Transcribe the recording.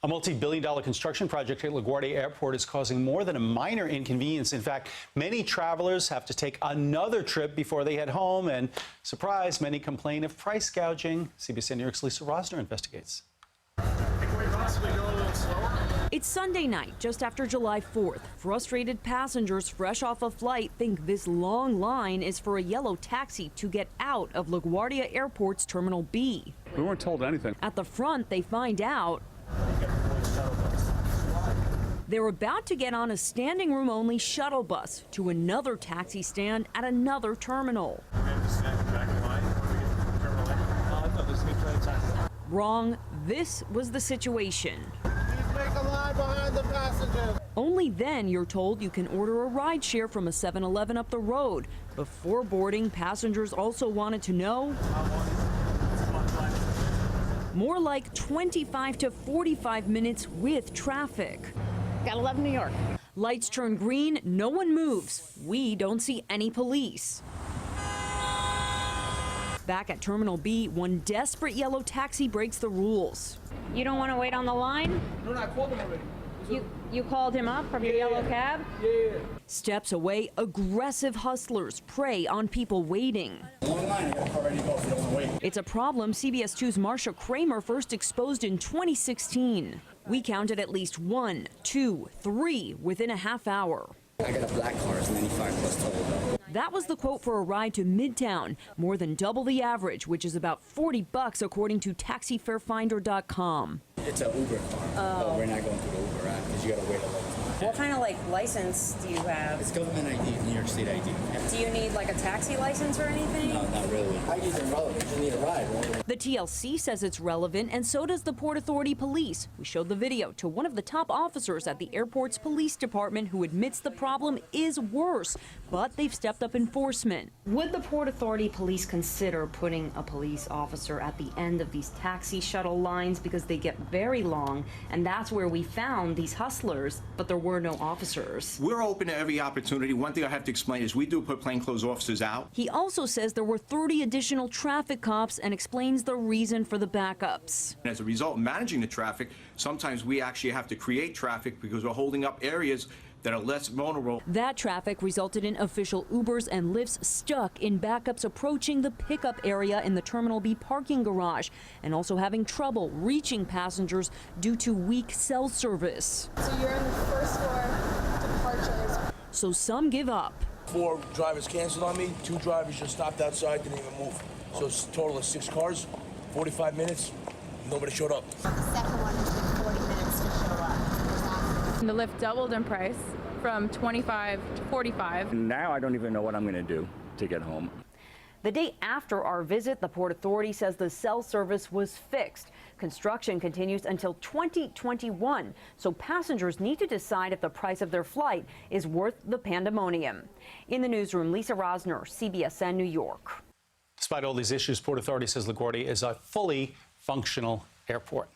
A multi-billion-dollar construction project at LaGuardia Airport is causing more than a minor inconvenience. In fact, many travelers have to take another trip before they head home. And surprise, many complain of price gouging. CBSN New York's Lisa Rozner investigates. It's Sunday night, just after July 4th. Frustrated passengers fresh off a flight think this long line is for a yellow taxi to get out of LaGuardia Airport's Terminal B. We weren't told anything. At the front, they find out they're about to get on a standing room only shuttle bus to another taxi stand at another terminal. Wrong. This was the situation. Make a line behind the passenger. Only then you're told you can order a ride share from a 7-Eleven up the road. Before boarding, passengers also wanted to know more like 25 to 45 minutes with traffic. Gotta love New York. Lights turn green, no one moves. We don't see any police. Back at Terminal B, one desperate yellow taxi breaks the rules. You don't want to wait on the line? No, I called him already. You called him up from your yellow cab? Yeah. Steps away, aggressive hustlers prey on people waiting. Long line, you gotta already go if you don't want to wait. It's a problem CBS 2's Marsha Kramer first exposed in 2016. We counted at least 1, 2, 3 within a half hour. I got a black car, it's 95 plus toll. That was the quote for a ride to Midtown, more than double the average, which is about $40 according to taxifarefinder.com. It's an Uber car, but we're not going through the Uber app because you gotta wait a long time. What kind of license do you have? It's government ID, New York State ID. Do you need a taxi license or anything? No, not really. ID's irrelevant, you need a ride, right? The TLC says it's relevant, and so does the Port Authority Police. We showed the video to one of the top officers at the airport's police department who admits the problem is worse, but they've stepped up enforcement. Would the Port Authority Police consider putting a police officer at the end of these taxi shuttle lines because they get very long, and that's where we found these hustlers, but there were no officers? We're open to every opportunity. One thing I have to explain is we do put plainclothes officers out. He also says there were 30 additional traffic cops and explains the reason for the backups. As a result of managing the traffic, sometimes we actually have to create traffic because we're holding up areas that are less vulnerable. That traffic resulted in official Ubers and Lyfts stuck in backups approaching the pickup area in the Terminal B parking garage and also having trouble reaching passengers due to weak cell service. So you're in the first floor departures. So some give up. 4 drivers canceled on me, 2 drivers just stopped outside, didn't even move. So it's a total of 6 cars, 45 minutes, nobody showed up. The second one has been 40 minutes to show up. The Lyft doubled in price from 25 to 45. Now I don't even know what I'm going to do to get home. The day after our visit, the Port Authority says the cell service was fixed. Construction continues until 2021, so passengers need to decide if the price of their flight is worth the pandemonium. In the newsroom, Lisa Rozner, CBSN New York. Despite all these issues, Port Authority says LaGuardia is a fully functional airport.